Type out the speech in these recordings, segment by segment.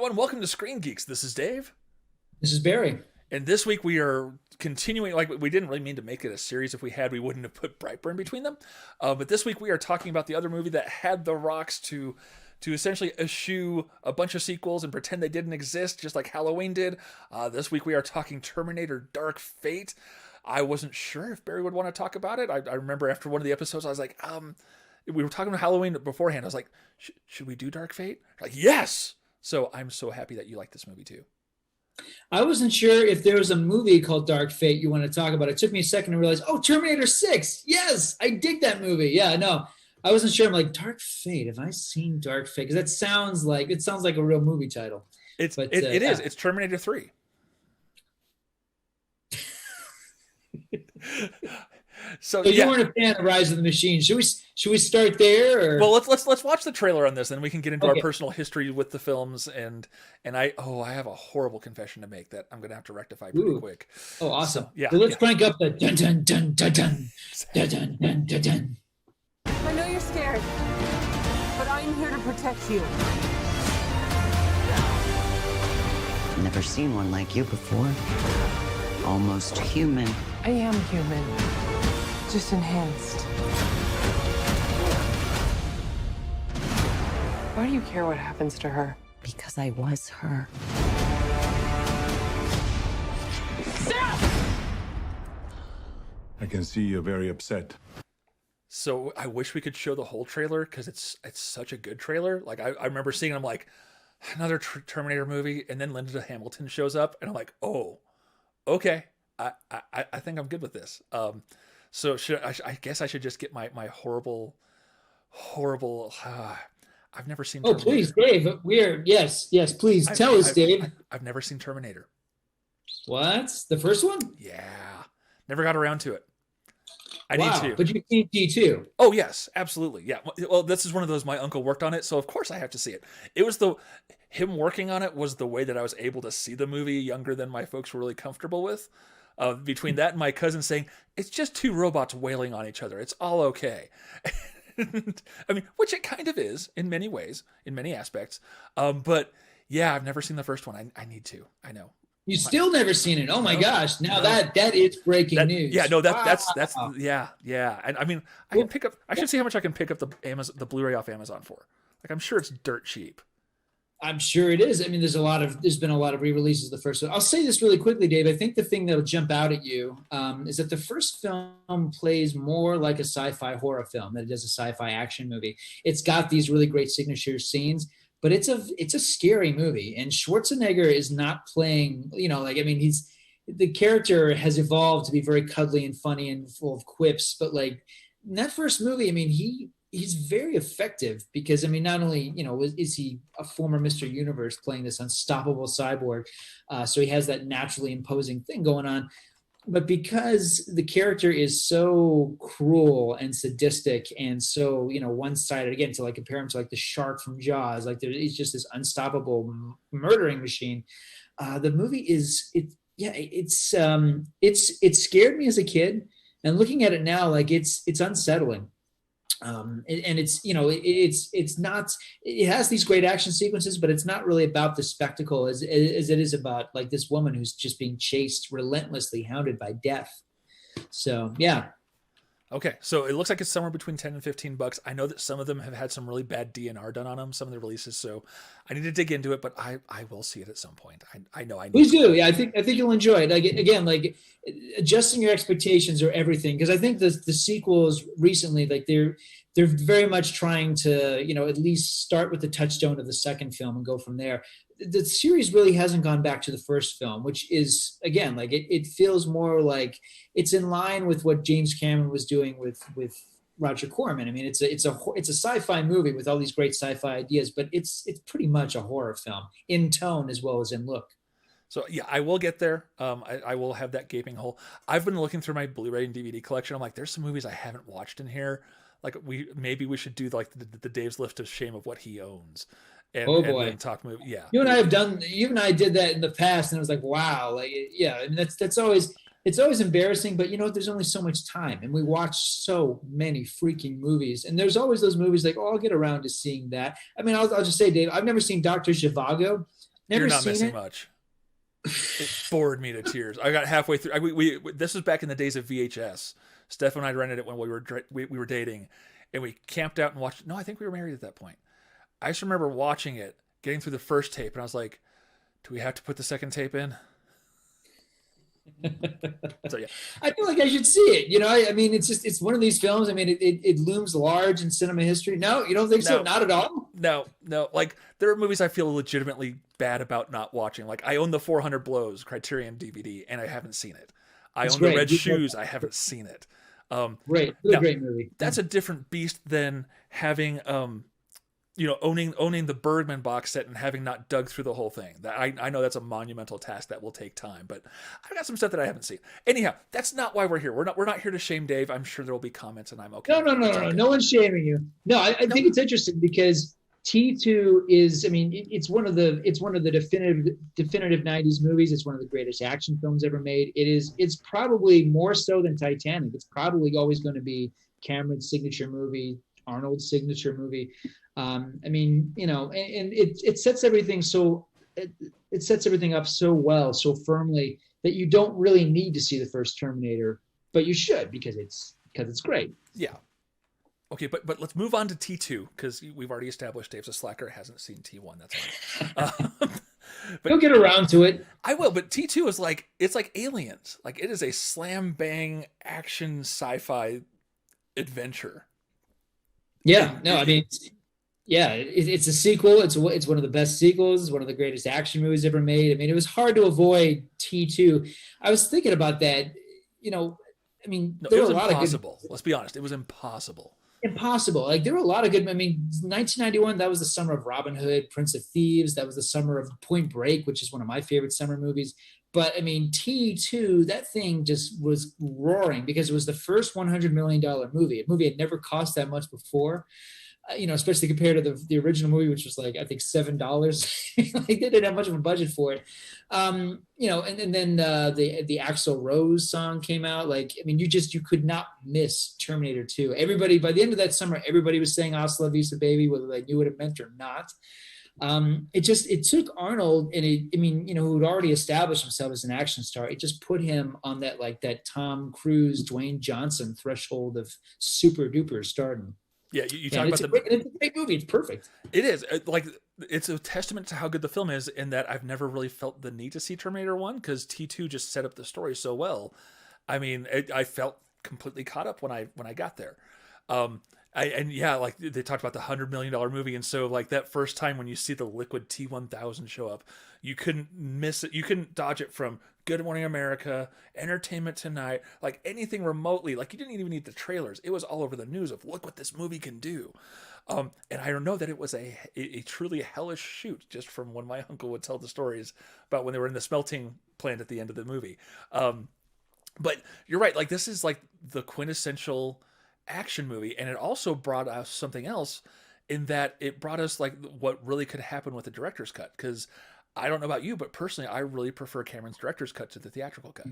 everyone. Welcome to ScreenGeeks. This is Dave. This is Barry. And this week we are continuing, like we didn't really mean to make it a series. If we had, we wouldn't have put Brightburn between them. But this week we are talking about the other movie that had the rocks to essentially eschew a bunch of sequels and pretend they didn't exist, just like Halloween did. This week we are talking Terminator Dark Fate. I wasn't sure if Barry would want to talk about it. I remember after one of the episodes, I was like, we were talking about Halloween beforehand. I was like, should we do Dark Fate? Like, yes! So I'm so happy that you like this movie too. I wasn't sure if there was a movie called Dark Fate you want to talk about. It took me a second to realize, oh, Terminator 6. Yes, I dig that movie. Yeah, no, I wasn't sure. I'm like, Dark Fate. Have I seen Dark Fate? Because it sounds like a real movie title. It is. It's Terminator 3. So you weren't a fan of Rise of the Machines. Should we start there? Or? Well, let's watch the trailer on this, and we can get into our personal history with the films. And I have a horrible confession to make that I'm going to have to rectify pretty quick. Oh, awesome! So, yeah. So let's crank up the dun dun dun dun dun dun dun dun dun dun. I know you're scared, but I'm here to protect you. Never seen one like you before. Almost human. I am human, just enhanced. Why do you care what happens to her? Because I was her. I can see you're very upset. So I wish we could show the whole trailer because it's such a good trailer. Like I remember seeing it, I'm like, another Terminator movie, and then Linda Hamilton shows up, and I'm like, oh, okay. I think I'm good with this. So I guess I should just get my horrible. I've never seen. Oh, Terminator. please, Dave. Yes. Please tell us, Dave. I've never seen Terminator. What? The first one? Yeah, never got around to it. I Wow, need to. but you've seen D2. Oh yes, absolutely. Yeah. Well, this is one of those. My uncle worked on it, so of course I have to see it. It was him working on it was the way that I was able to see the movie younger than my folks were really comfortable with. Between that and my cousin saying, it's just two robots wailing on each other. It's all okay. I mean, which it kind of is in many ways, in many aspects. But yeah, I've never seen the first one. I need to. I know. You still never seen it? Oh my gosh! Now that is breaking news. Yeah, no, that's Wow. yeah. And I mean, I can pick up. I should see how much I can pick up the Blu-ray off Amazon for. Like, I'm sure it's dirt cheap. I'm sure it is. I mean, there's been a lot of re-releases of the first one. I'll say this really quickly, Dave. I think the thing that'll jump out at you is that the first film plays more like a sci-fi horror film than it does a sci-fi action movie. It's got these really great signature scenes, but it's a scary movie. And Schwarzenegger is not playing, the character has evolved to be very cuddly and funny and full of quips, but like in that first movie, I mean, he's very effective because, I mean, not only, is he a former Mr. Universe playing this unstoppable cyborg, so he has that naturally imposing thing going on, but because the character is so cruel and sadistic and so, one-sided, again, to like compare him to like the shark from Jaws, like he's just this unstoppable murdering machine. The movie it scared me as a kid, and looking at it now, like it's unsettling. And it's not, it has these great action sequences, but it's not really about the spectacle as it is about like this woman who's just being chased relentlessly, hounded by death. So yeah. Okay, so it looks like it's somewhere between $10 and $15. I know that some of them have had some really bad DNR done on them, some of the releases, so I need to dig into it, but I will see it at some point. I know I need Please to. do. Yeah, I think you'll enjoy it. Like, again, like adjusting your expectations or everything, because I think the sequels recently, like they're very much trying to, at least start with the touchstone of the second film and go from there. The series really hasn't gone back to the first film, which is, again, like it feels more like it's in line with what James Cameron was doing with Roger Corman. I mean, it's a sci-fi movie with all these great sci-fi ideas, but it's pretty much a horror film in tone as well as in look. So yeah, I will get there. I will have that gaping hole. I've been looking through my Blu-ray and DVD collection. I'm like, there's some movies I haven't watched in here. Like maybe we should do like the Dave's list of shame of what he owns. And, oh boy! And then talk movie. Yeah, you and I did that in the past, and it was like, wow, like yeah. I mean, it's always embarrassing, but there's only so much time, and we watch so many freaking movies, and there's always those movies like, oh, I'll get around to seeing that. I mean, I'll just say, Dave, I've never seen Dr. Zhivago. Never You're not seen missing it. much. It bored me to tears. I got halfway through. We this was back in the days of VHS. Steph and I rented it when we were dating, and we camped out and watched. No, I think we were married at that point. I just remember watching it, getting through the first tape, and I was like, "Do we have to put the second tape in?" So yeah, I feel like I should see it. I mean, it's one of these films. I mean, it looms large in cinema history. No, you don't think so? No. Not at all. no. Like there are movies I feel legitimately bad about not watching. Like I own the 400 Blows Criterion DVD, and I haven't seen it. I It's own great. the Red You- Shoes. I haven't seen it. Great, really Now, great movie. That's a different beast than having owning the Bergman box set and having not dug through the whole thing. That I know that's a monumental task that will take time, but I've got some stuff that I haven't seen. Anyhow, that's not why we're here. We're not here to shame Dave. I'm sure there will be comments, and I'm okay. No, no, no, It's no, all no. good. No one's shaming you. No, I think it's interesting because T2 is. I mean, it's one of the definitive '90s movies. It's one of the greatest action films ever made. It's probably more so than Titanic. It's probably always going to be Cameron's signature movie, Arnold's signature movie. I mean, and it sets everything so it sets everything up so well, so firmly that you don't really need to see the first Terminator, but you should because it's great. Yeah. Okay, but let's move on to T2 because we've already established Dave's a slacker, hasn't seen T1. That's fine. You'll get around to it. I will, but T2 is it's like Aliens. Like it is a slam bang action sci-fi adventure. Yeah, no, I mean, it's a sequel. It's one of the best sequels. It's one of the greatest action movies ever made. I mean, it was hard to avoid T2. I was thinking about that. I mean, No, there it were was a lot impossible. of good. Let's be honest. It was impossible. Impossible. Like there were a lot of good. I mean, 1991. That was the summer of Robin Hood, Prince of Thieves. That was the summer of Point Break, which is one of my favorite summer movies. But I mean, T2, that thing just was roaring because it was the first $100 million movie. A movie had never cost that much before. Especially compared to the original movie, which was like I think $7. Like they didn't have much of a budget for it. And then the Axl Rose song came out. Like I mean, you could not miss Terminator 2. Everybody by the end of that summer, everybody was saying "Hasta la vista, baby," whether they knew what it meant or not. It took Arnold who had already established himself as an action star. It just put him on that Tom Cruise, Dwayne Johnson threshold of super duper stardom. Yeah, you talk about it's a great movie. It's perfect. It is it's a testament to how good the film is in that I've never really felt the need to see Terminator 1 because T2 just set up the story so well. I mean, I felt completely caught up when I got there. Like they talked about the $100 million movie, and so like that first time when you see the liquid T1000 show up, you couldn't miss it. You couldn't dodge it from Good Morning America, Entertainment Tonight, like anything remotely. Like you didn't even need the trailers. It was all over the news of look what this movie can do. And I don't know that it was a truly hellish shoot, just from when my uncle would tell the stories about when they were in the smelting plant at the end of the movie. But you're right. Like this is like the quintessential action movie, and it also brought us something else in that it brought us like what really could happen with the director's cut. Because I don't know about you, but personally, I really prefer Cameron's director's cut to the theatrical cut.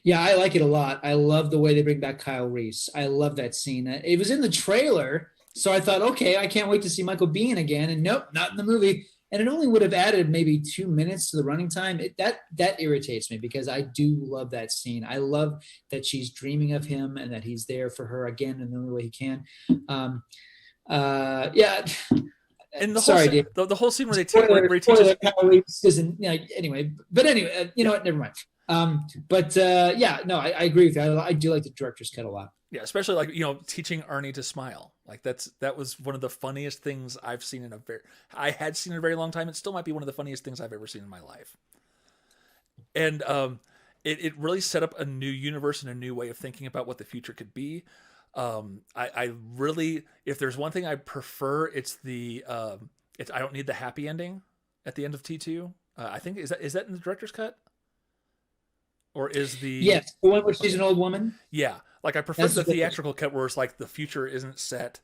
Yeah, I like it a lot. I love the way they bring back Kyle Reese. I love that scene. It was in the trailer, so I thought, okay, I can't wait to see Michael Biehn again. And nope, not in the movie. And it only would have added maybe 2 minutes to the running time. That irritates me because I do love that scene. I love that she's dreaming of him and that he's there for her again in the only way he can. Yeah. And the Sorry, whole Dave. the whole scene where they Spoiler, teach us, Kyle Reese isn't. Anyway, but anyway, you know what? Never mind. I agree with you. I do like the director's cut a lot. yeah, especially like teaching Arnie to smile. Like that was one of the funniest things I've seen in I had seen in a very long time. It still might be one of the funniest things I've ever seen in my life. And it really set up a new universe and a new way of thinking about what the future could be. I really, if there's one thing I prefer, it's I don't need the happy ending at the end of T2. I think is that in the director's cut, or is the the one where she's an old woman. Yeah, like I prefer the theatrical cut where it's like the future isn't set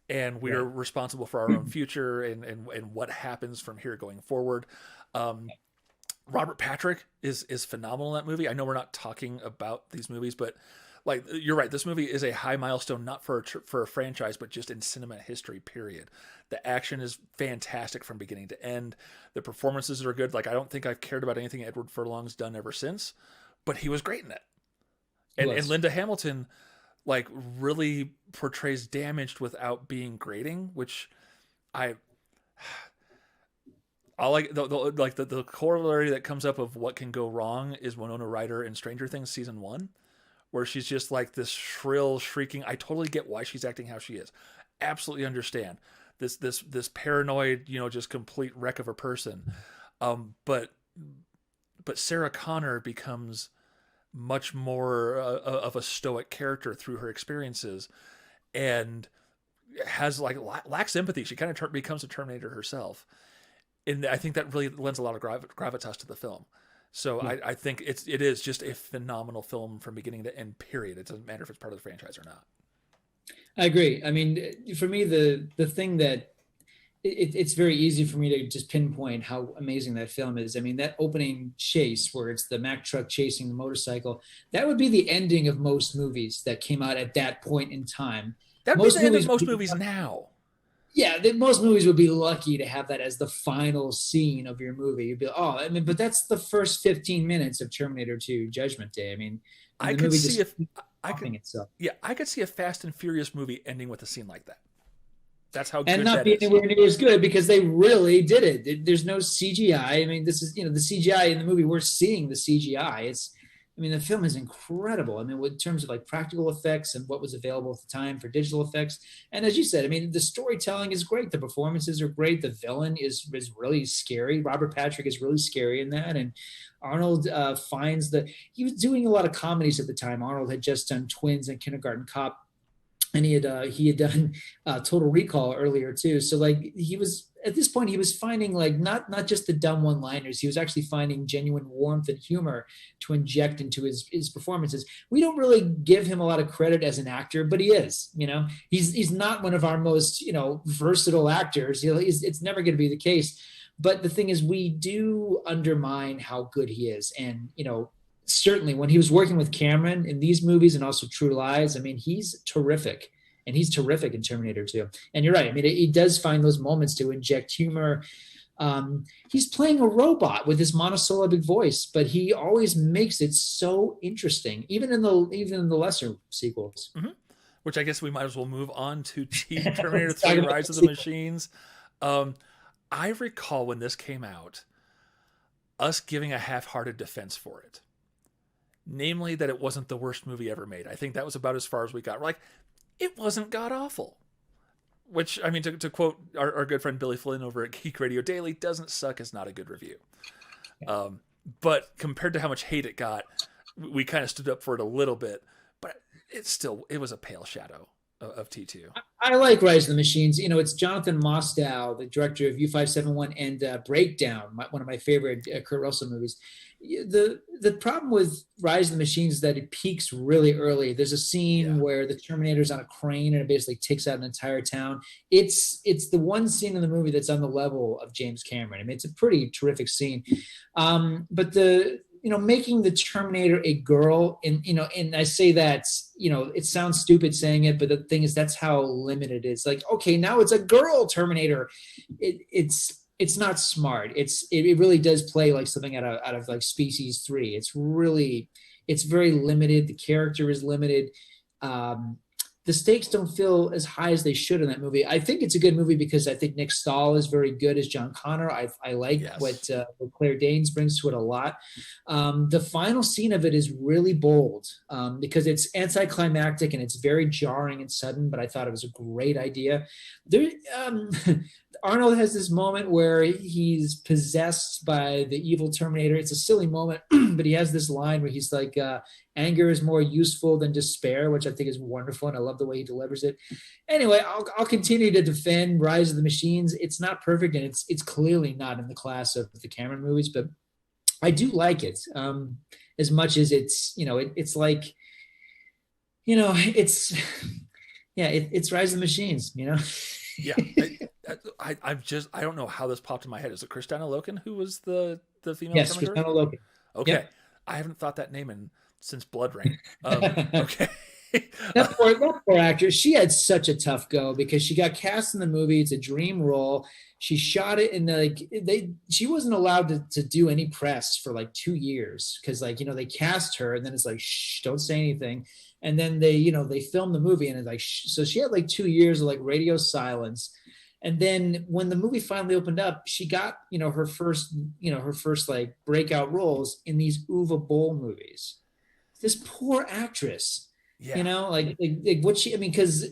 and we are responsible for our own future and what happens from here going forward. Robert Patrick is phenomenal in that movie. I know we're not talking about these movies, but like you're right. This movie is a high milestone, not for for a franchise, but just in cinema history. Period. The action is fantastic from beginning to end. The performances are good. Like I don't think I've cared about anything Edward Furlong's done ever since, but he was great in it. And Linda Hamilton, like really portrays damaged without being grating, which I like the corollary that comes up of what can go wrong is Winona Ryder in Stranger Things season 1, where she's just like this shrill, shrieking. I totally get why she's acting how she is. Absolutely understand this paranoid, just complete wreck of a person. But Sarah Connor becomes much more of a stoic character through her experiences, and has like lacks empathy. She kind of becomes a Terminator herself, and I think that really lends a lot of gravitas to the film. So I think it is just a phenomenal film from beginning to end. Period. It doesn't matter if it's part of the franchise or not. I agree. I mean, for me, the thing that it's very easy for me to just pinpoint how amazing that film is. I mean, that opening chase where it's the Mack truck chasing the motorcycle, that would be the ending of most movies that came out at that point in time. That would be the end of most movies now. Yeah, most movies would be lucky to have that as the final scene of your movie. You'd be like, oh, I mean, but that's the first 15 minutes of Terminator 2 Judgment Day. I mean, I could see itself. Yeah, I could see a Fast and Furious movie ending with a scene like that. That's how good and not that being is. Anywhere near as good because they really did it. There's no CGI. I mean, this is the CGI in the movie. We're seeing the CGI. The film is incredible. I mean, in terms of like practical effects and what was available at the time for digital effects. And as you said, I mean, the storytelling is great. The performances are great. The villain is really scary. Robert Patrick is really scary in that. And Arnold he was doing a lot of comedies at the time. Arnold had just done Twins and Kindergarten Cop. And he had done Total Recall earlier too. So like at this point he was finding like not just the dumb one-liners. He was actually finding genuine warmth and humor to inject into his performances. We don't really give him a lot of credit as an actor, but he is. He's not one of our most versatile actors. It's never going to be the case. But the thing is, we do undermine how good he is, and certainly when he was working with Cameron in these movies and also True Lies, I mean, he's terrific, and he's terrific in Terminator 2. And you're right. I mean, he does find those moments to inject humor. He's playing a robot with his monosyllabic voice, but he always makes it so interesting, even in the lesser sequels. Mm-hmm. Which I guess we might as well move on to Terminator 3 Rise of the Machines. I recall when this came out, us giving a half-hearted defense for it. Namely, that it wasn't the worst movie ever made. I think that was about as far as we got. We're like, it wasn't god-awful. Which, I mean, to quote our good friend Billy Flynn over at Geek Radio Daily, doesn't suck is not a good review. But compared to how much hate it got, we kind of stood up for it a little bit. But it was a pale shadow of T2. I like Rise of the Machines. It's Jonathan Mostow, the director of U571 and Breakdown, one of my favorite Kurt Russell movies. The problem with Rise of the Machines is that it peaks really early. There's a scene where the Terminator's on a crane and it basically takes out an entire town. It's the one scene in the movie that's on the level of James Cameron. I mean, it's a pretty terrific scene. But making the Terminator a girl, and I say that, it sounds stupid saying it, but the thing is, that's how limited it is. Like, okay, now it's a girl Terminator. It's not smart. It really does play like something out of like Species 3. It's very limited. The character is limited. The stakes don't feel as high as they should in that movie. I think it's a good movie because I think Nick Stahl is very good as John Connor. I like what Claire Danes brings to it a lot. The final scene of it is really bold because it's anticlimactic and it's very jarring and sudden, but I thought it was a great idea. Arnold has this moment where he's possessed by the evil Terminator. It's a silly moment, but he has this line where he's like, anger is more useful than despair, which I think is wonderful, and I love the way he delivers it. Anyway, I'll continue to defend Rise of the Machines. It's not perfect, and it's clearly not in the class of the Cameron movies, but I do like it as much as it's like, it's Rise of the Machines, Yeah. I don't know how this popped in my head. Is it Kristanna Loken who was the female? Yes, Terminator? Kristanna Loken. Okay. Yep. I haven't thought that name in since Blood Rain. Okay. That poor actress, she had such a tough go because she got cast in the movie. It's a dream role. She shot it and she wasn't allowed to do any press for like 2 years because they cast her and then it's like, shh, don't say anything. And then they filmed the movie and it's like, shh. So she had like 2 years of like radio silence. And then when the movie finally opened up, she got, her first like breakout roles in these Uwe Boll movies. This poor actress. Yeah. Like what because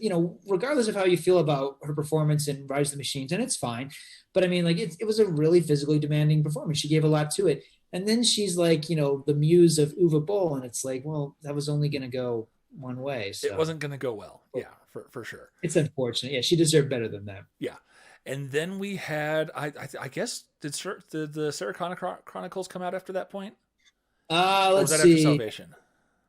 regardless of how you feel about her performance in Rise of the Machines, and it's fine, but I mean, like it was a really physically demanding performance. She gave a lot to it, and then she's like, the muse of Uwe Boll, and it's like, well, that was only going to go one way. So. It wasn't going to go well. Yeah, for sure. It's unfortunate. Yeah, she deserved better than that. Yeah, and then we had, I guess, did the Sarah Connor Chronicles come out after that point? Let's was that see. After Salvation?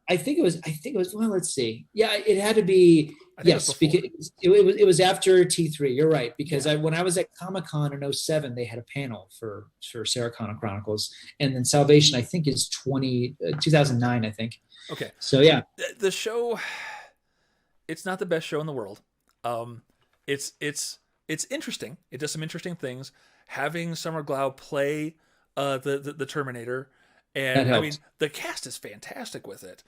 I think it was. Well, let's see. Yeah, it had to be. Yes, it because it was after T3. You're right. Because when I was at Comic-Con in 2007, they had a panel for Sarah Connor Chronicles, and then Salvation I think is 2009. I think. Okay. So yeah, the show. It's not the best show in the world. It's interesting. It does some interesting things. Having Summer Glau play the Terminator. And I mean, the cast is fantastic with it.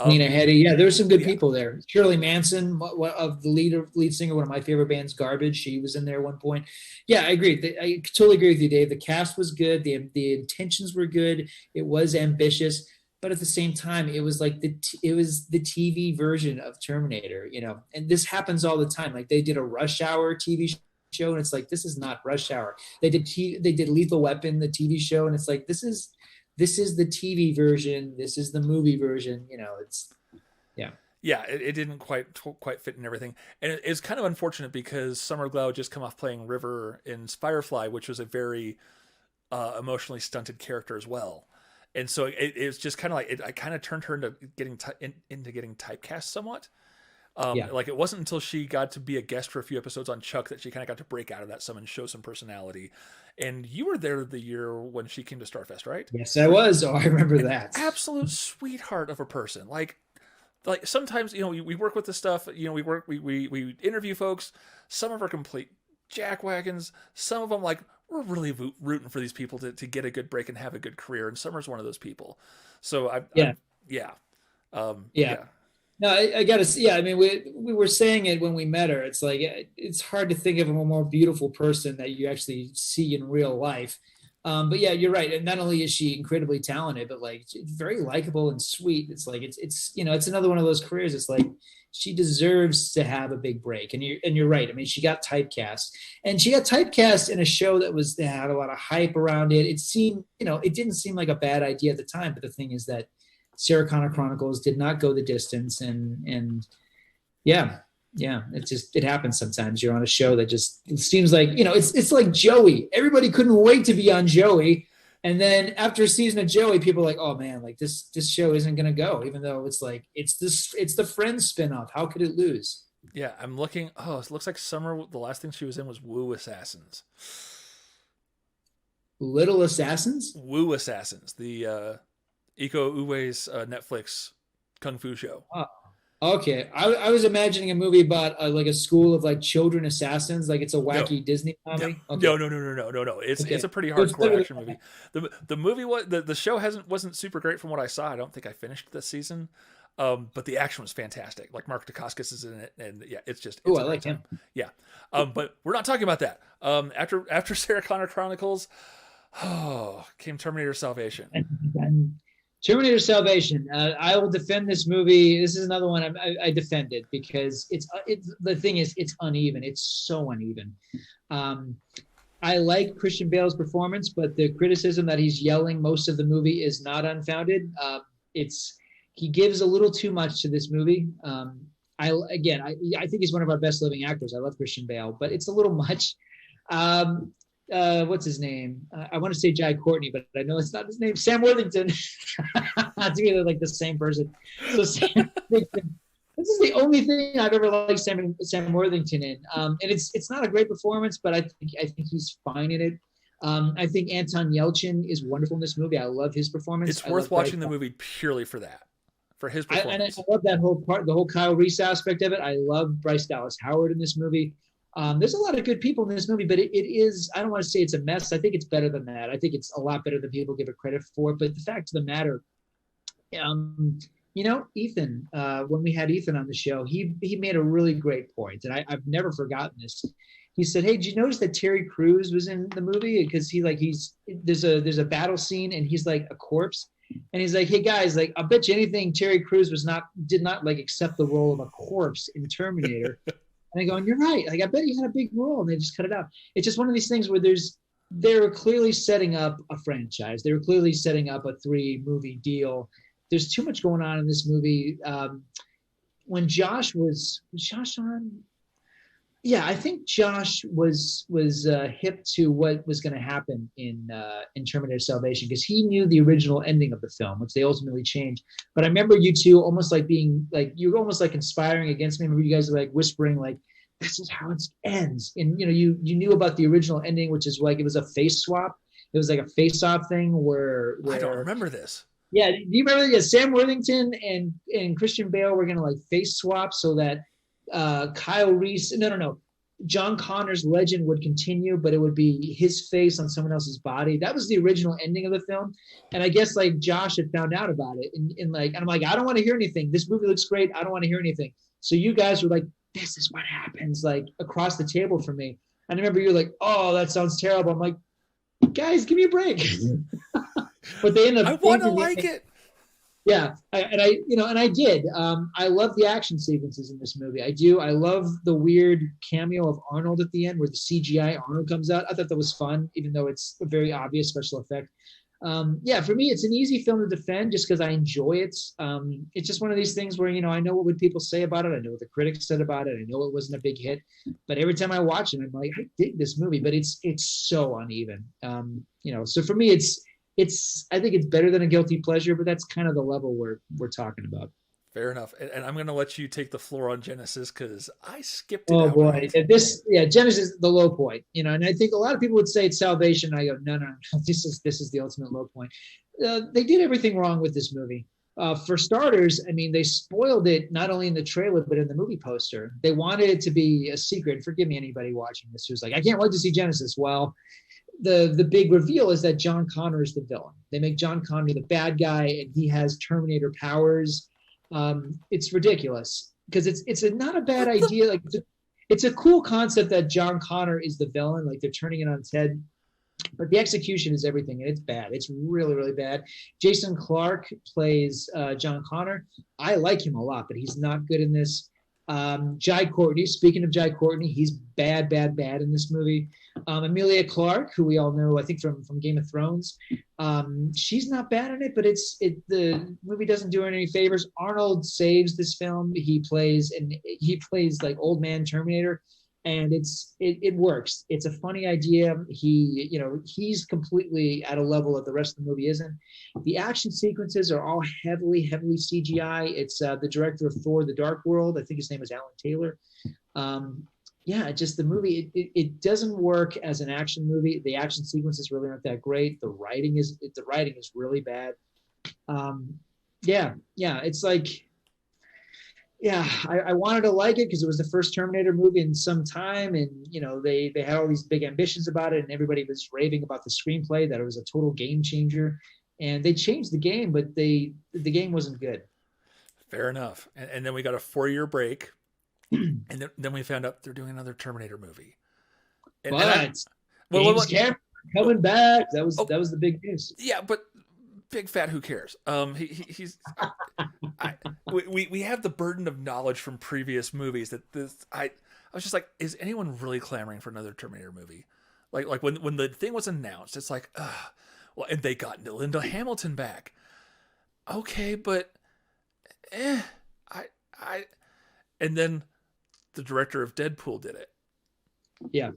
Nina Headey, yeah, there were some good people there. Shirley Manson, of the lead singer, one of my favorite bands, Garbage. She was in there at one point. Yeah, I agree. I totally agree with you, Dave. The cast was good. The intentions were good. It was ambitious, but at the same time, it was like it was the TV version of Terminator. And this happens all the time. Like they did a Rush Hour TV show, and it's like this is not Rush Hour. They did Lethal Weapon, the TV show, and it's like this is the TV version. This is the movie version. It didn't quite fit in everything, and it's kind of unfortunate because Summer Glau had just come off playing River in Firefly, which was a very emotionally stunted character as well, and so it's just kind of like I kind of turned her into getting typecast somewhat. Like it wasn't until she got to be a guest for a few episodes on Chuck that she kind of got to break out of that some and show some personality. And you were there the year when she came to Starfest, right? Yes, I was. Oh, I remember that. Absolute sweetheart of a person. Like sometimes, we work with this stuff, we interview folks. Some of them are complete jackwagons. Some of them we're really rooting for these people to get a good break and have a good career. And Summer's one of those people. So No, I gotta see. Yeah, I mean, we were saying it when we met her. It's like it's hard to think of a more beautiful person that you actually see in real life. But yeah, you're right. And not only is she incredibly talented, but very likable and sweet. It's like it's another one of those careers. It's like she deserves to have a big break. And you're right. I mean, she got typecast, and she got typecast in a show that had a lot of hype around it. It seemed, it didn't seem like a bad idea at the time. But the thing is that Sarah Connor Chronicles did not go the distance, and it happens sometimes. You're on a show that just seems like, it's like Joey. Everybody couldn't wait to be on Joey, and then after a season of Joey, people are like, oh man, like this show isn't gonna go, even though it's like it's the Friends spinoff. How could it lose? Yeah, I'm looking. Oh, it looks like Summer. The last thing she was in was Woo Assassins. Little Assassins. Woo Assassins. The Iko Uwei's Netflix kung fu show. Oh, okay. I was imagining a movie about a school of children assassins, like it's a wacky Disney comedy. No. It's a pretty hardcore action movie. The movie the show wasn't super great from what I saw. I don't think I finished this season, but the action was fantastic. Like Mark Dacascos is in it, and yeah, it's I like him. Yeah, but we're not talking about that. After Sarah Connor Chronicles, came Terminator Salvation. Terminator Salvation. I will defend this movie. This is another one I defended because the thing is, it's uneven. It's so uneven. I like Christian Bale's performance, but the criticism that he's yelling most of the movie is not unfounded. He gives a little too much to this movie. I think he's one of our best living actors. I love Christian Bale, but it's a little much. What's his name? I want to say Jai Courtney, but I know it's not his name. Sam Worthington. It's either like the same person. So Sam Worthington. This is the only thing I've ever liked Sam Worthington in, and it's not a great performance, but I think he's fine in it. I think Anton Yelchin is wonderful in this movie. I love his performance. It's worth watching the movie purely for that. for his And I performance. love that whole part, the whole Kyle Reese aspect of it. I love Bryce Dallas Howard in this movie. There's a lot of good people in this movie, but it is, I don't want to say it's a mess. I think it's better than that. I think it's a lot better than people give it credit for. But the fact of the matter, Ethan, when we had Ethan on the show, he made a really great point, and I've never forgotten this. He said, "Hey, did you notice that Terry Crews was in the movie? Because there's a battle scene and he's like a corpse, and he's like, hey guys, like I'll bet you anything Terry Crews did not like accept the role of a corpse in Terminator." And I go, and you're right. Like I bet he had a big role, and they just cut it out. It's just one of these things where they were clearly setting up a franchise. They were clearly setting up a 3-movie deal. There's too much going on in this movie. When Josh was Josh on? Yeah, I think Josh was hip to what was going to happen in Terminator Salvation, because he knew the original ending of the film, which they ultimately changed. But I remember you two almost like being like, you were almost like conspiring against me. I remember you guys were like whispering like, this is how it ends. And you knew about the original ending, which is like it was a face swap. It was like a face-off thing where I don't remember this. Yeah, do you remember? Yeah, Sam Worthington and Christian Bale were gonna like face swap so that Kyle Reese, no, John Connor's legend would continue, but it would be his face on someone else's body. That was the original ending of the film, and I guess like Josh had found out about it, and I'm like, I don't want to hear anything. This movie looks great. I don't want to hear anything. So you guys were like, this is what happens, like across the table from me. And I remember you're like, oh, that sounds terrible. I'm like, guys, give me a break. But they ended up. I want to like it. Yeah, I did. I love the action sequences in this movie. I do. I love the weird cameo of Arnold at the end, where the CGI Arnold comes out. I thought that was fun, even though it's a very obvious special effect. For me, it's an easy film to defend just because I enjoy it. It's just one of these things where, I know what would people say about it. I know what the critics said about it. I know it wasn't a big hit, but every time I watch it, I'm like, I dig this movie, but it's so uneven. So for me, I think it's better than a guilty pleasure, but that's kind of the level we're talking about. Fair enough. And I'm going to let you take the floor on Genesis because I skipped it. Oh boy. Genesis, the low point, and I think a lot of people would say it's Salvation. I go, no, this is the ultimate low point. They did everything wrong with this movie. For starters, I mean, they spoiled it not only in the trailer, but in the movie poster. They wanted it to be a secret. Forgive me, anybody watching this who's like, I can't wait to see Genesis. Well, the big reveal is that John Connor is the villain. They make John Connor the bad guy, and he has Terminator powers. It's ridiculous because it's not a bad idea. Like it's a cool concept that John Connor is the villain. Like they're turning it on its head, but the execution is everything, and it's bad. It's really, really bad. Jason Clarke plays John Connor. I like him a lot, but he's not good in this. Jai Courtney, speaking of Jai Courtney, he's bad in this movie. Emilia Clarke, who we all know, I think from Game of Thrones, she's not bad in it, but the movie doesn't do her any favors. Arnold saves this film. He plays like old man Terminator, and it works. It's a funny idea. He's completely at a level that the rest of the movie isn't. The action sequences are all heavily CGI. It's the director of Thor: The Dark World. I think his name is Alan Taylor. Just the movie, it doesn't work as an action movie. The action sequences really aren't that great. The writing is really bad. It's like, I wanted to like it because it was the first Terminator movie in some time, and they had all these big ambitions about it, and everybody was raving about the screenplay, that it was a total game changer, and they changed the game, but the game wasn't good. Fair enough. And then we got a 4-year break. And then we found out they're doing another Terminator movie. James Cameron coming back. That was the big news. Yeah, but big fat who cares? We have the burden of knowledge from previous movies that I was just like, is anyone really clamoring for another Terminator movie? Like when the thing was announced, it's like, well, and they got Linda Hamilton back. Okay, but and then the director of Deadpool did it. Yeah.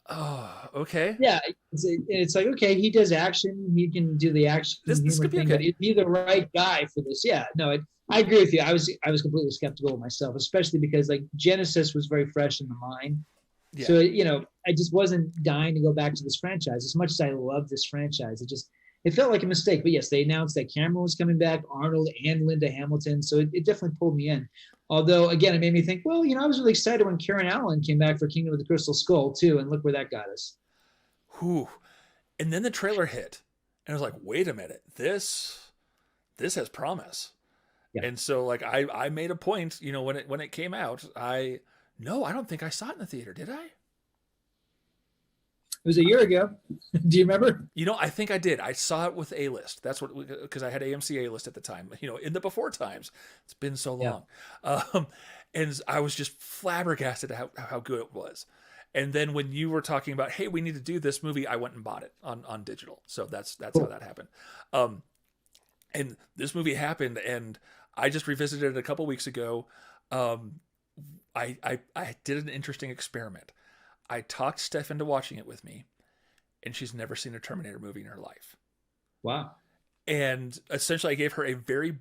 Oh, okay. Yeah, it's like, okay, he does action. He can do the action. This could be thing, okay. But he'd be the right guy for this. Yeah, no, I agree with you. I was completely skeptical of myself, especially because like Genesis was very fresh in the mind. Yeah. So I just wasn't dying to go back to this franchise as much as I love this franchise. it felt like a mistake. But yes, they announced that Cameron was coming back, Arnold and Linda Hamilton. So it definitely pulled me in. Although, again, it made me think, well, I was really excited when Karen Allen came back for Kingdom of the Crystal Skull, too. And look where that got us. Whew. And then the trailer hit. And I was like, wait a minute. This has promise. Yeah. And so, like, I made a point, when it came out, I don't think I saw it in the theater, did I? It was a year ago. Do you remember? I think I did. I saw it with A-List. That's because I had AMC A-List at the time, in the before times. It's been so long. Yeah. And I was just flabbergasted at how good it was. And then when you were talking about, hey, we need to do this movie, I went and bought it on digital. So that's cool. How that happened. And this movie happened, and I just revisited it a couple weeks ago. I did an interesting experiment. I talked Steph into watching it with me, and she's never seen a Terminator movie in her life. Wow. And essentially I gave her a very,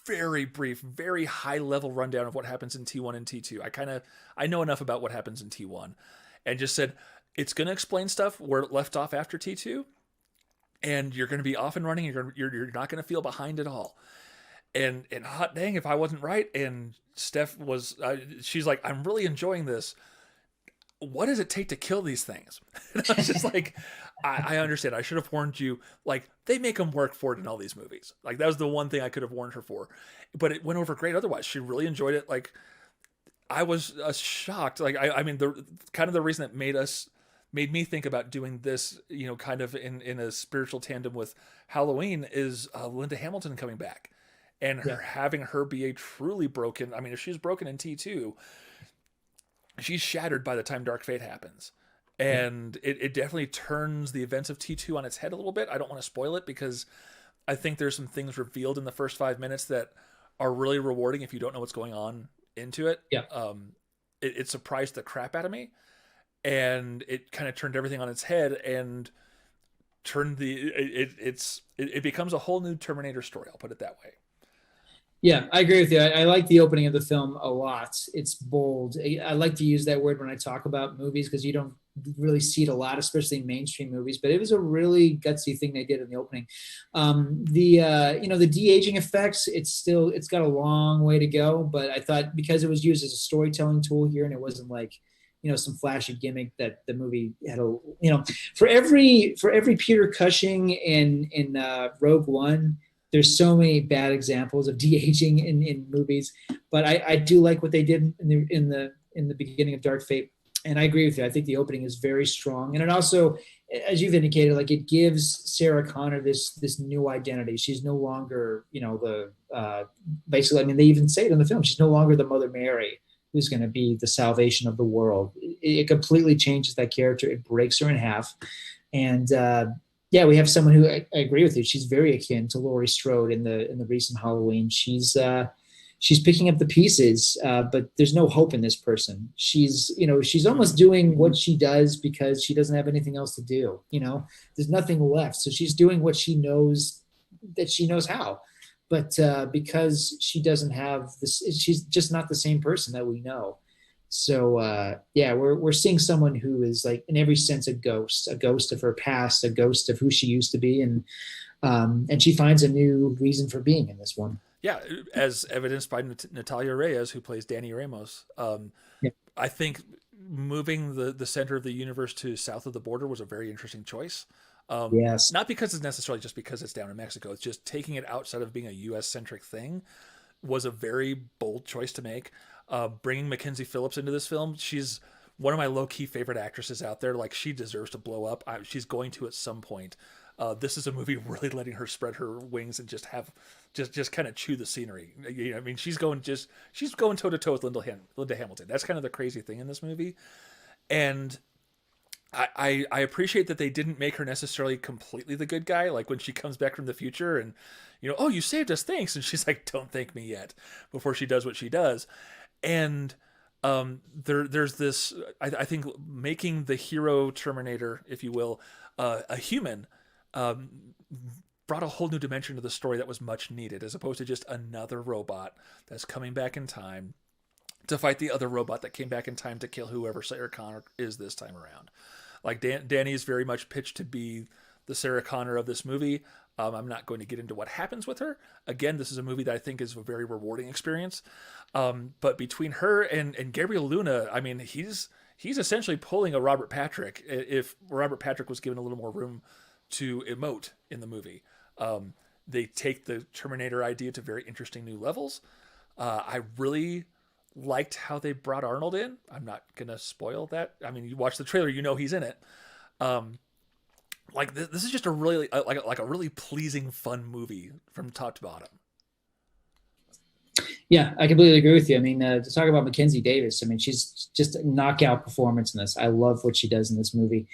very brief, very high level rundown of what happens in T1 and T2. I know enough about what happens in T1, and just said, it's going to explain stuff where it left off after T2, and you're going to be off and running. You're not going to feel behind at all. And hot dang, if I wasn't right. And Steph was, she's like, I'm really enjoying this. What does it take to kill these things? And I was just like, I understand. I should have warned you. Like, they make them work for it in all these movies. Like, that was the one thing I could have warned her for. But it went over great otherwise. She really enjoyed it. Like, I was shocked. Like, I mean, the kind of the reason that made me think about doing this, kind of in a spiritual tandem with Halloween is Linda Hamilton coming back. And having her be a truly broken, I mean, if she's broken in T2, she's shattered by the time Dark Fate happens. And it definitely turns the events of T2 on its head a little bit. I don't want to spoil it because I think there's some things revealed in the first 5 minutes that are really rewarding if you don't know what's going on into it. Yeah. It surprised the crap out of me. And it kind of turned everything on its head and turned it becomes a whole new Terminator story. I'll put it that way. Yeah, I agree with you. I like the opening of the film a lot. It's bold. I like to use that word when I talk about movies because you don't really see it a lot, especially in mainstream movies. But it was a really gutsy thing they did in the opening. The de-aging effects, it's got a long way to go. But I thought because it was used as a storytelling tool here, and it wasn't like some flashy gimmick that the movie had for every Peter Cushing in Rogue One. There's so many bad examples of de-aging in movies, but I do like what they did in the beginning of Dark Fate, and I agree with you. I think the opening is very strong, and it also, as you've indicated, like it gives Sarah Connor this new identity. She's no longer, basically. I mean, they even say it in the film. She's no longer the Mother Mary who's going to be the salvation of the world. It completely changes that character. It breaks her in half, and we have someone who I agree with you. She's very akin to Laurie Strode in the recent Halloween. She's picking up the pieces, but there's no hope in this person. She's almost doing what she does because she doesn't have anything else to do. There's nothing left, so she's doing what she knows that she knows how. But because she doesn't have this, she's just not the same person that we know. So we're seeing someone who is like in every sense a ghost of her past, a ghost of who she used to be, and she finds a new reason for being in this one. Yeah, as evidenced by Natalia Reyes, who plays Danny Ramos. I think moving the center of the universe to south of the border was a very interesting choice. Yes, not because it's necessarily just because it's down in Mexico. It's just taking it outside of being a U.S. centric thing was a very bold choice to make. Bringing Mackenzie Phillips into this film, she's one of my low-key favorite actresses out there. Like, she deserves to blow up. She's going to at some point. This is a movie really letting her spread her wings and just kind of chew the scenery. I mean, she's going toe to toe with Linda Hamilton. That's kind of the crazy thing in this movie, and I appreciate that they didn't make her necessarily completely the good guy. Like when she comes back from the future and oh, you saved us, thanks, and she's like, don't thank me yet, before she does what she does. And there's this, I think, making the hero Terminator, if you will, a human, brought a whole new dimension to the story that was much needed, as opposed to just another robot that's coming back in time to fight the other robot that came back in time to kill whoever Sarah Connor is this time around. Like Danny is very much pitched to be the Sarah Connor of this movie. I'm not going to get into what happens with her. Again, this is a movie that I think is a very rewarding experience. But between her and Gabriel Luna, I mean, he's essentially pulling a Robert Patrick if Robert Patrick was given a little more room to emote in the movie. They take the Terminator idea to very interesting new levels. I really liked how they brought Arnold in. I'm not gonna spoil that. I mean, you watch the trailer, you know he's in it. Like this is just a really like a really pleasing, fun movie from top to bottom. Yeah, I completely agree with you. I mean, to talk about Mackenzie Davis, I mean, she's just a knockout performance in this. I love what she does in this movie.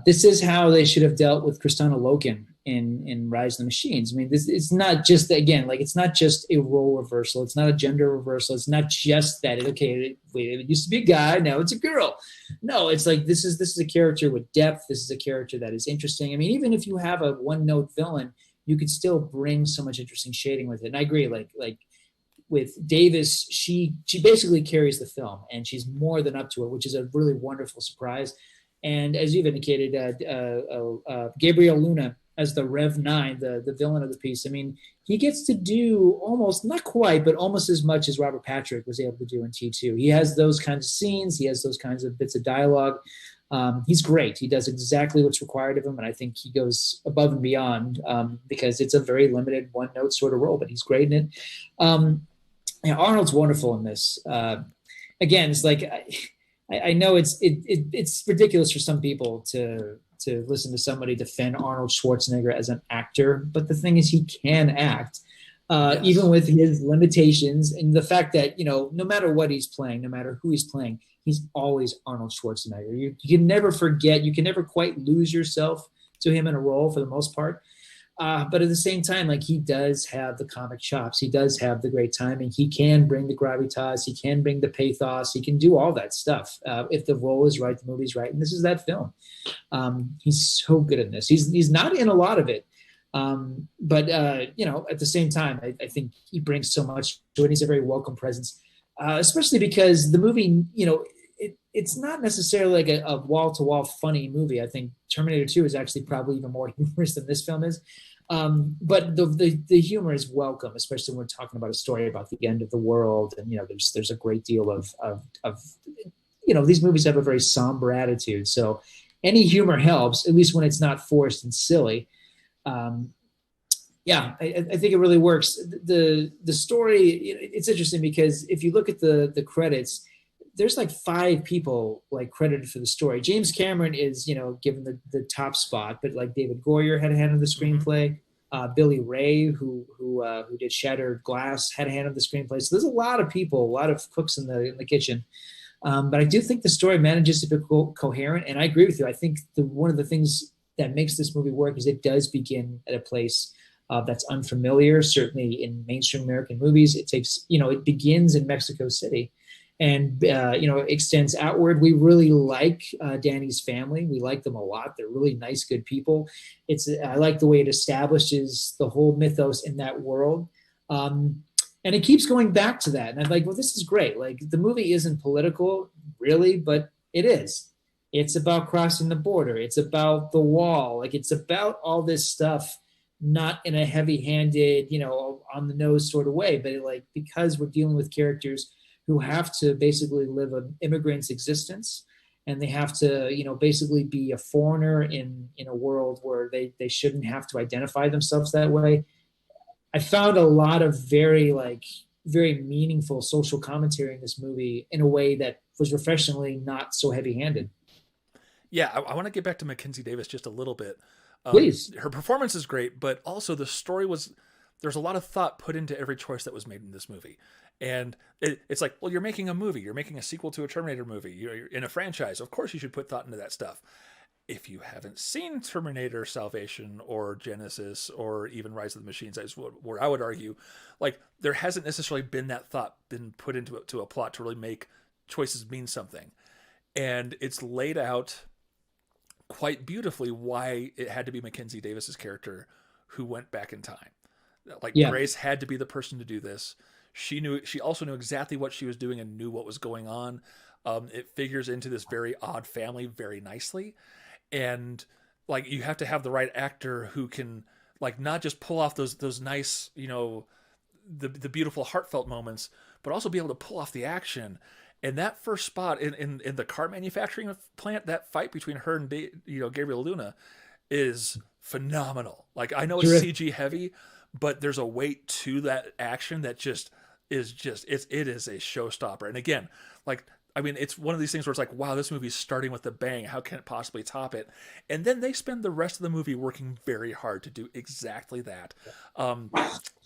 This is how they should have dealt with Kristanna Loken in Rise of the Machines. I mean, it's not just, again, like, it's not just a role reversal. It's not a gender reversal. It's not just that, okay, it used to be a guy, now it's a girl. No, it's like, this is a character with depth. This is a character that is interesting. I mean, even if you have a one-note villain, you could still bring so much interesting shading with it. And I agree, like with Davis, she basically carries the film, and she's more than up to it, which is a really wonderful surprise. And as you've indicated, Gabriel Luna as the Rev 9, the villain of the piece. I mean, he gets to do almost, not quite, but almost as much as Robert Patrick was able to do in T2. He has those kinds of scenes. He has those kinds of bits of dialogue. He's great. He does exactly what's required of him, and I think he goes above and beyond because it's a very limited one-note sort of role, but he's great in it. Yeah, Arnold's wonderful in this. Again, it's like I know it's ridiculous for some people to listen to somebody defend Arnold Schwarzenegger as an actor, but the thing is, he can act, yes, even with his limitations, and the fact that, you know, no matter what he's playing, no matter who he's playing, he's always Arnold Schwarzenegger. You can never forget. You can never quite lose yourself to him in a role for the most part. But at the same time, like, he does have the comic chops. He does have the great timing. He can bring the gravitas. He can bring the pathos. He can do all that stuff. If the role is right, the movie's right. And this is that film. He's so good in this. He's not in a lot of it. But you know, at the same time, I think he brings so much to it. He's a very welcome presence, especially because the movie, you know, it's not necessarily like a wall-to-wall funny movie. I think Terminator 2 is actually probably even more humorous than this film is. But the humor is welcome, especially when we're talking about a story about the end of the world. And, you know, there's a great deal of you know, these movies have a very somber attitude. So any humor helps, at least when it's not forced and silly. Yeah, I think it really works. The story, it's interesting because if you look at the credits, there's like 5 people like credited for the story. James Cameron is, you know, given the top spot, but like David Goyer had a hand in the screenplay. Billy Ray, who did Shattered Glass, had a hand in the screenplay. So there's a lot of people, a lot of cooks in the kitchen. But I do think the story manages to be coherent, and I agree with you. I think one of the things that makes this movie work is it does begin at a place that's unfamiliar. Certainly in mainstream American movies, it takes, you know, it begins in Mexico City. And, you know, extends outward. We really like Danny's family. We like them a lot. They're really nice, good people. I like the way it establishes the whole mythos in that world. And it keeps going back to that. And I'm like, well, this is great. Like, the movie isn't political, really, but it is. It's about crossing the border. It's about the wall. Like, it's about all this stuff, not in a heavy-handed, you know, on the nose sort of way, but because we're dealing with characters who have to basically live an immigrant's existence, and they have to, you know, basically be a foreigner in a world where they shouldn't have to identify themselves that way. I found a lot of very meaningful social commentary in this movie in a way that was refreshingly not so heavy-handed. Yeah, I want to get back to Mackenzie Davis just a little bit. Please. Her performance is great, but also the story there's a lot of thought put into every choice that was made in this movie. And it's like, well, you're making a movie. You're making a sequel to a Terminator movie. You're in a franchise. Of course you should put thought into that stuff. If you haven't seen Terminator Salvation or Genesis or even Rise of the Machines, where I would argue, like, there hasn't necessarily been that thought been put into it, to a plot to really make choices mean something. And it's laid out quite beautifully why it had to be Mackenzie Davis's character who went back in time. Like, yeah. Grace had to be the person to do this. She also knew exactly what she was doing and knew what was going on. It figures into this very odd family very nicely. And like, you have to have the right actor who can like not just pull off those nice, the beautiful heartfelt moments, but also be able to pull off the action. And that first spot in the car manufacturing plant, that fight between her and Gabriel Luna is phenomenal. Like, I know it's CG heavy, but there's a weight to that action that it is a showstopper. And again, like, I mean, it's one of these things where it's like, wow, this movie's starting with a bang. How can it possibly top it? And then they spend the rest of the movie working very hard to do exactly that.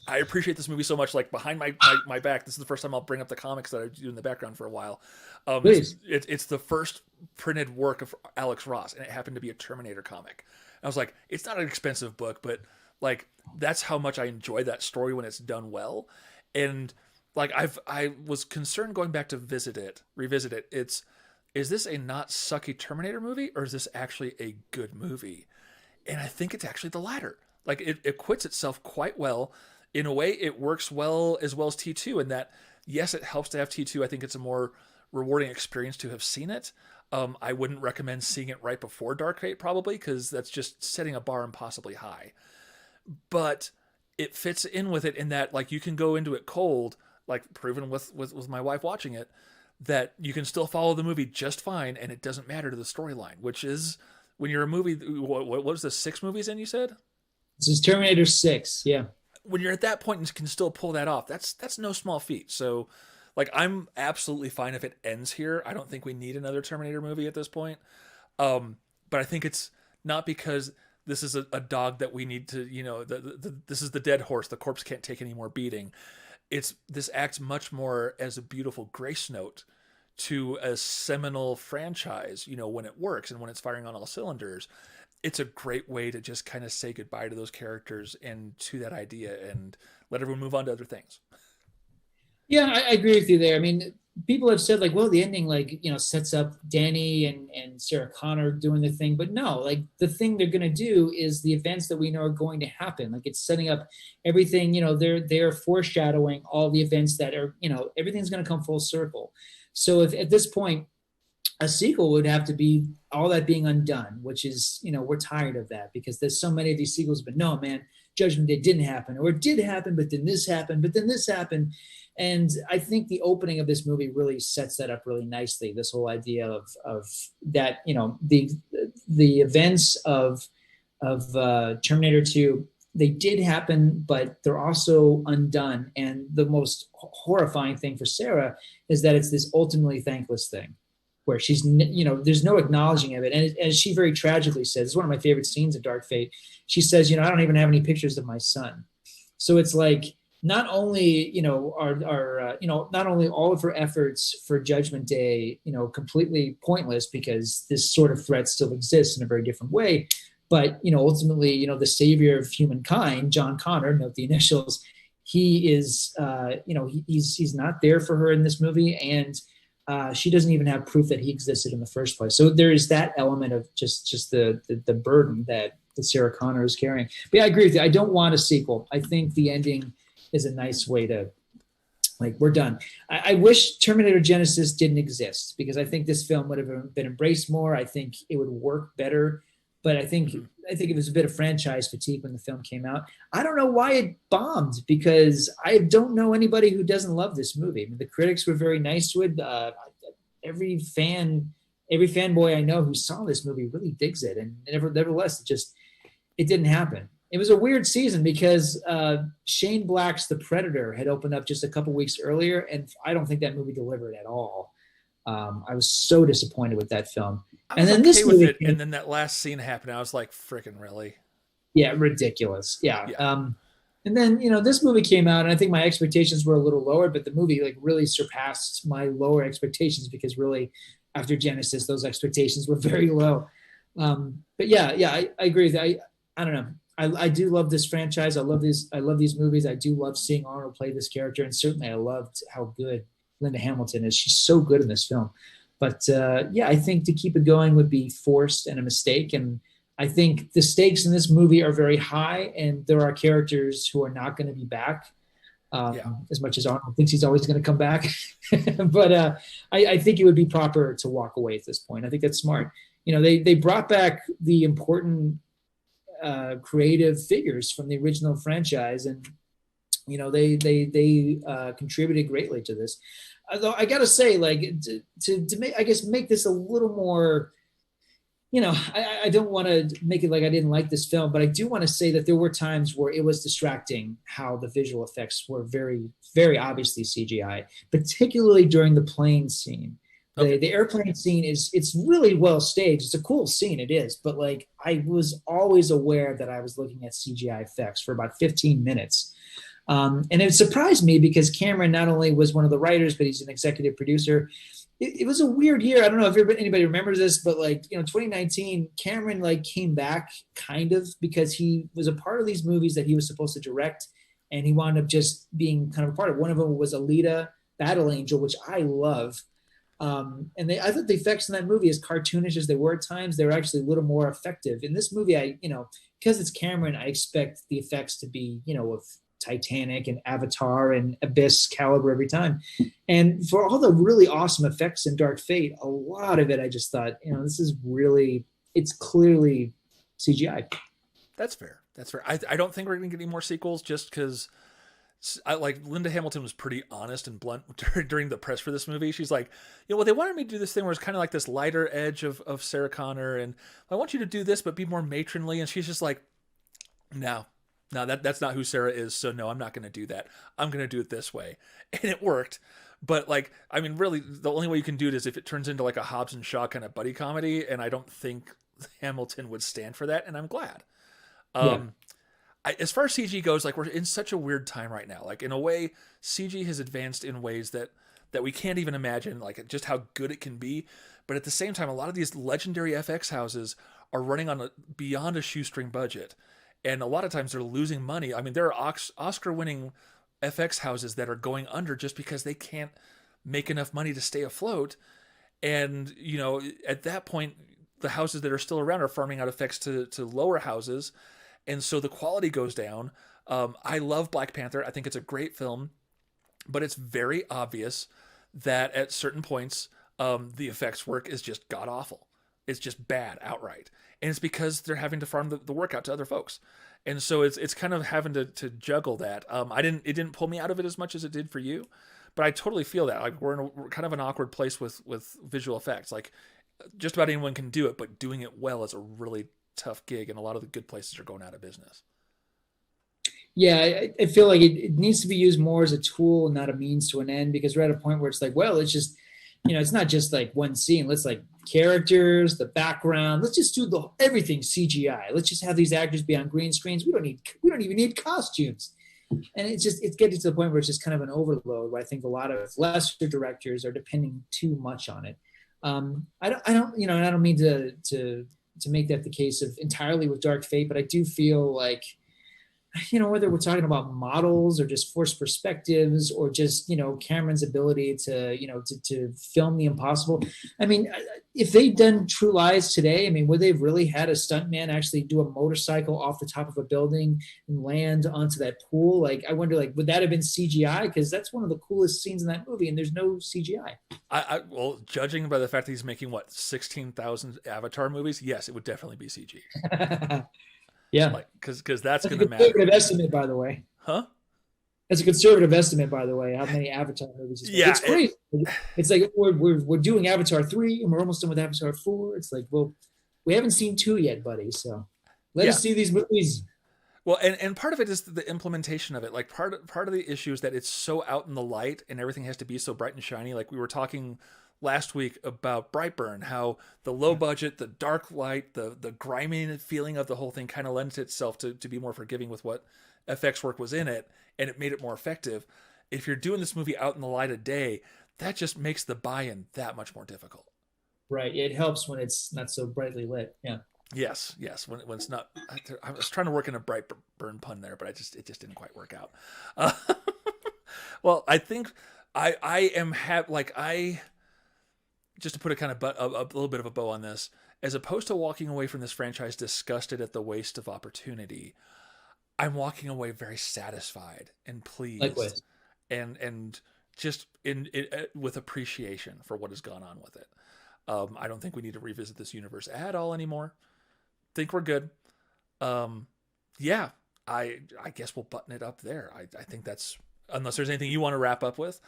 I appreciate this movie so much. Like, behind my back, this is the first time I'll bring up the comics that I do in the background for a while. Please. It's the first printed work of Alex Ross, and it happened to be a Terminator comic. I was like, it's not an expensive book, but like, that's how much I enjoy that story when it's done well. And like, I was concerned going back to revisit it. Is this a not sucky Terminator movie, or is this actually a good movie? And I think it's actually the latter. Like, it acquits itself quite well. In a way, it works well as T2 in that, yes, it helps to have T2. I think it's a more rewarding experience to have seen it. I wouldn't recommend seeing it right before Dark Fate, probably, because that's just setting a bar impossibly high. But it fits in with it in that, like, you can go into it cold, like proven with my wife watching it, that you can still follow the movie just fine, and it doesn't matter to the storyline, which is, when you're a movie, what was the 6 movies in, you said? This is Terminator 6, yeah. When you're at that point and can still pull that off, that's no small feat. So, like, I'm absolutely fine if it ends here. I don't think we need another Terminator movie at this point. But I think it's not because this is a dog that we need to, this is the dead horse. The corpse can't take any more beating. This acts much more as a beautiful grace note to a seminal franchise, when it works and when it's firing on all cylinders. It's a great way to just kind of say goodbye to those characters and to that idea and let everyone move on to other things. Yeah, I agree with you there. I mean, people have said, like, well, the ending, like, sets up Danny and Sarah Connor doing the thing. But no, like, the thing they're going to do is the events that we know are going to happen. Like, it's setting up everything, they're foreshadowing all the events that are, everything's going to come full circle. So if at this point, a sequel would have to be all that being undone, which is, we're tired of that because there's so many of these sequels, but no, man, Judgment Day didn't happen, or it did happen, but then this happened, but then this happened. And I think the opening of this movie really sets that up really nicely. This whole idea of that, the events of Terminator 2, they did happen, but they're also undone. And the most horrifying thing for Sarah is that it's this ultimately thankless thing where she's, there's no acknowledging of it. And as she very tragically says, it's one of my favorite scenes of Dark Fate. She says, I don't even have any pictures of my son. So it's like, not only, not only all of her efforts for Judgment Day, completely pointless because this sort of threat still exists in a very different way. But, ultimately, the savior of humankind, John Connor, note the initials, he is, he's not there for her in this movie. And she doesn't even have proof that he existed in the first place. So there is that element of just the burden that Sarah Connor is carrying. But yeah, I agree with you. I don't want a sequel. I think the ending is a nice way to, like, we're done. I wish Terminator Genesis didn't exist because I think this film would have been embraced more. I think it would work better. But I think it was a bit of franchise fatigue when the film came out. I don't know why it bombed because I don't know anybody who doesn't love this movie. I mean, the critics were very nice to it. Every fanboy I know who saw this movie really digs it. And nevertheless, it didn't happen. It was a weird season because Shane Black's The Predator had opened up just a couple weeks earlier, and I don't think that movie delivered at all. I was so disappointed with that film. And then this movie came, and then that last scene happened. I was like, freaking really? Yeah, ridiculous. Yeah. And then, this movie came out, and I think my expectations were a little lower, but the movie like really surpassed my lower expectations because really after Genesis, those expectations were very low. But yeah, I agree with you. I don't know. I do love this franchise. I love these movies. I do love seeing Arnold play this character. And certainly I loved how good Linda Hamilton is. She's so good in this film. But I think to keep it going would be forced and a mistake. And I think the stakes in this movie are very high, and there are characters who are not going to be back as much as Arnold thinks he's always going to come back. But I think it would be proper to walk away at this point. I think that's smart. They brought back the important creative figures from the original franchise, and they contributed greatly to this. Although I gotta say, like to make, I guess, make this a little more, I don't want to make it like I didn't like this film, but I do want to say that there were times where it was distracting how the visual effects were very, very obviously CGI, particularly during the plane scene. The airplane scene it's really well staged. It's a cool scene, it is, but like I was always aware that I was looking at CGI effects for about 15 minutes. And it surprised me because Cameron not only was one of the writers, but he's an executive producer. It was a weird year. I don't know if anybody remembers this, but 2019, Cameron came back kind of because he was a part of these movies that he was supposed to direct, and he wound up just being kind of a part of. One of them was Alita: Battle Angel, which I love. I thought the effects in that movie, as cartoonish as they were at times, they were actually a little more effective. In this movie, because it's Cameron, I expect the effects to be, of Titanic and Avatar and Abyss caliber every time. And for all the really awesome effects in Dark Fate, a lot of it, I just thought, this is really, it's clearly CGI. That's fair. I don't think we're going to get any more sequels just because Linda Hamilton was pretty honest and blunt during the press for this movie. She's like, they wanted me to do this thing where it's kind of like this lighter edge of Sarah Connor, and I want you to do this, but be more matronly. And she's just like, no, that's not who Sarah is. So no, I'm not going to do that. I'm going to do it this way. And it worked. But really the only way you can do it is if it turns into like a Hobbs and Shaw kind of buddy comedy. And I don't think Hamilton would stand for that. And I'm glad. As far as CG goes, we're in such a weird time right now. In a way, CG has advanced in ways that we can't even imagine, just how good it can be. But at the same time, a lot of these legendary FX houses are running on beyond a shoestring budget. And a lot of times they're losing money. I mean, there are Oscar-winning FX houses that are going under just because they can't make enough money to stay afloat. And, at that point, the houses that are still around are farming out effects to lower houses. And so the quality goes down. I love Black Panther. I think it's a great film. But it's very obvious that at certain points, the effects work is just god-awful. It's just bad outright. And it's because they're having to farm the work out to other folks. And so it's kind of having to juggle that. It didn't pull me out of it as much as it did for you, but I totally feel that. We're kind of an awkward place with visual effects. Just about anyone can do it, but doing it well is a really tough gig, and a lot of the good places are going out of business. Yeah, I feel like it needs to be used more as a tool and not a means to an end, because we're at a point where it's it's just, it's not just one scene. Let's characters, the background. Let's just do everything CGI. Let's just have these actors be on green screens. We don't even need costumes. And it's getting to the point where it's just kind of an overload, where I think a lot of lesser directors are depending too much on it. I don't mean to make that the case of entirely with Dark Fate, but I do feel whether we're talking about models or just forced perspectives or just, Cameron's ability to film the impossible. I mean, if they'd done True Lies today, would they have really had a stuntman actually do a motorcycle off the top of a building and land onto that pool? I wonder, would that have been CGI? Because that's one of the coolest scenes in that movie, and there's no CGI. Well, judging by the fact that he's making 16,000 Avatar movies, yes, it would definitely be CG. Yeah, because that's going to matter. Conservative estimate, by the way. Huh? That's a conservative estimate, by the way. How many Avatar movies? It's crazy. It's we're doing Avatar 3, and we're almost done with Avatar 4. It's we haven't seen 2 yet, buddy. So let us see these movies. Well, and part of it is the implementation of it. Part of the issue is that it's so out in the light, and everything has to be so bright and shiny. We were talking last week about Brightburn, how the low budget, the dark light, the grimy feeling of the whole thing kind of lends itself to be more forgiving with what FX work was in it, and it made it more effective. If you're doing this movie out in the light of day, that just makes the buy-in that much more difficult. Right. It helps when it's not so brightly lit. Yeah. Yes. When it's not, I was trying to work in a Brightburn pun there, but it just didn't quite work out. Well, I think I am just to put a kind of a little bit of a bow on this, as opposed to walking away from this franchise disgusted at the waste of opportunity, I'm walking away very satisfied and pleased. Likewise. And just with appreciation for what has gone on with it. I don't think we need to revisit this universe at all anymore. Think we're good. Yeah, I guess we'll button it up there. I think that's, unless there's anything you want to wrap up with.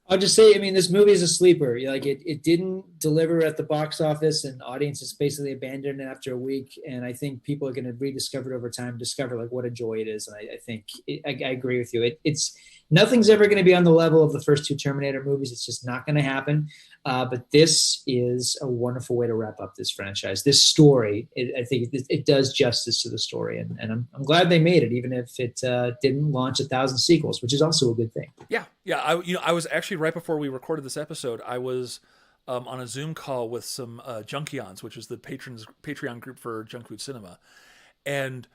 I'll just say, I mean, this movie is a sleeper. Like it didn't deliver at the box office, and audiences basically abandoned it after a week. And I think people are going to rediscover it over time, discover like what a joy it is. And I think I agree with you. It's nothing's ever going to be on the level of the first two Terminator movies. It's just not going to happen. But this is a wonderful way to wrap up this franchise. This story, I think it does justice to the story, and I'm glad they made it, even if it didn't launch 1,000 sequels, which is also a good thing. Yeah. I was actually, right before we recorded this episode, I was on a Zoom call with some Junkions, which is the Patreon group for Junk Food Cinema, and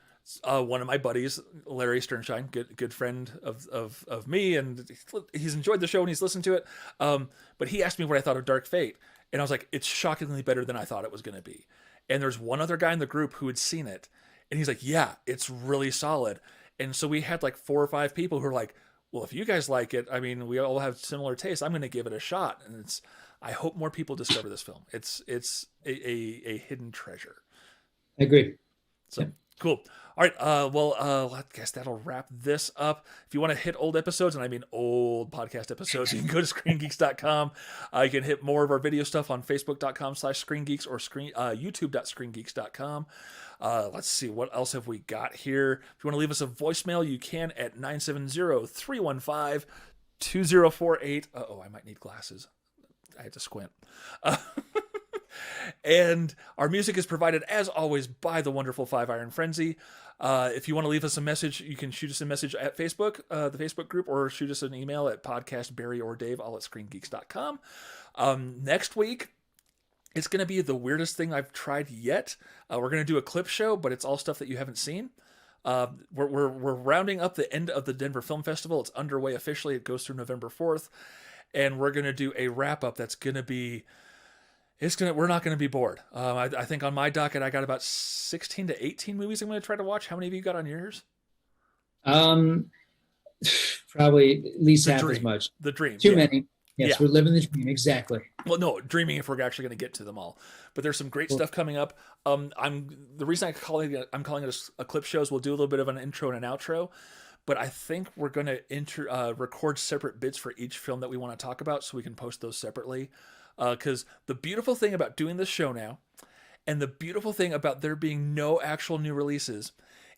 one of my buddies, Larry Sternstein, good friend of me, and he's enjoyed the show and he's listened to it. But he asked me what I thought of Dark Fate, and I was like, it's shockingly better than I thought it was going to be. And there's one other guy in the group who had seen it, and he's like, yeah, it's really solid. And so we had like 4 or 5 people who were like, well, if you guys like it, I mean, we all have similar tastes, I'm going to give it a shot. And I hope more people discover this film. It's a hidden treasure. I agree. So cool. All right. I guess that'll wrap this up. If you want to hit old episodes, and I mean old podcast episodes, you can go to ScreenGeeks.com. You can hit more of our video stuff on Facebook.com/ScreenGeeks or YouTube.ScreenGeeks.com. Let's see, what else have we got here? If you want to leave us a voicemail, you can at 970-315-2048. Uh-oh, I might need glasses. I had to squint. And our music is provided, as always, by the wonderful Five Iron Frenzy. If you want to leave us a message, you can shoot us a message at Facebook, the Facebook group, or shoot us an email at podcastbarryorDave@ScreenGeeks.com. Next week, it's going to be the weirdest thing I've tried yet. We're going to do a clip show, but it's all stuff that you haven't seen. We're rounding up the end of the Denver Film Festival. It's underway officially. It goes through November 4th. And we're going to do a wrap-up that's going to be... we're not going to be bored. I think on my docket, I got about 16 to 18 movies I'm going to try to watch. How many of you got on yours? Probably at least The half dream. as much. The dream. Too yeah. many. Yes, Yeah. we're living the dream. Exactly. Well, no, dreaming if we're actually going to get to them all. But there's some great stuff coming up. The reason I'm calling it a clip show is we'll do a little bit of an intro and an outro. But I think we're going to record separate bits for each film that we want to talk about, so we can post those separately. Because the beautiful thing about doing this show now, and the beautiful thing about there being no actual new releases,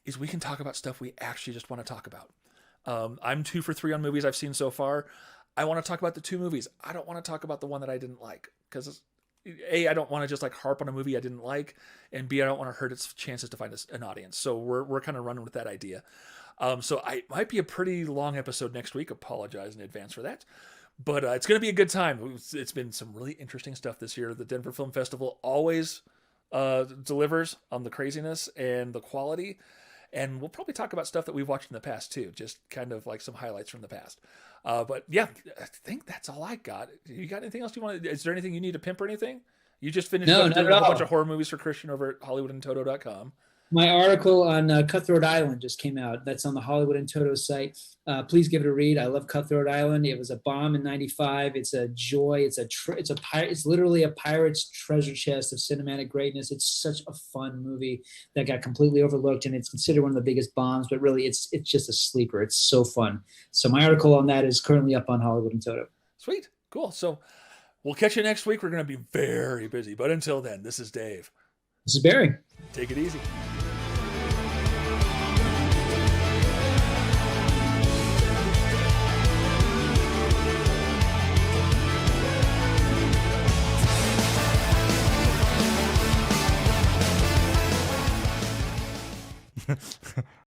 is we can talk about stuff we actually just want to talk about. I'm 2 for 3 on movies I've seen so far. I want to talk about the 2 movies. I don't want to talk about the one that I didn't like, because A, I don't want to just like harp on a movie I didn't like, and B, I don't want to hurt its chances to find an audience. So we're kind of running with that idea. So I might be a pretty long episode next week. Apologize in advance for that. But it's going to be a good time. It's been some really interesting stuff this year. The Denver Film Festival always delivers on the craziness and the quality. And we'll probably talk about stuff that we've watched in the past too. Just kind of like some highlights from the past. But yeah, I think that's all I got. You got anything else you want to... Is there anything you need to pimp or anything? You just finished No, doing not a at whole all. bunch of horror movies for Christian over at HollywoodandToto.com. My article on Cutthroat Island just came out. That's on the Hollywood and Toto site. Please give it a read. I love Cutthroat Island. It was a bomb in '95. It's a joy. It's literally a pirate's treasure chest of cinematic greatness. It's such a fun movie that got completely overlooked, and it's considered one of the biggest bombs. But really, it's just a sleeper. It's so fun. So my article on that is currently up on Hollywood and Toto. Sweet. Cool. So we'll catch you next week. We're going to be very busy. But until then, this is Dave. This is Barry. Take it easy.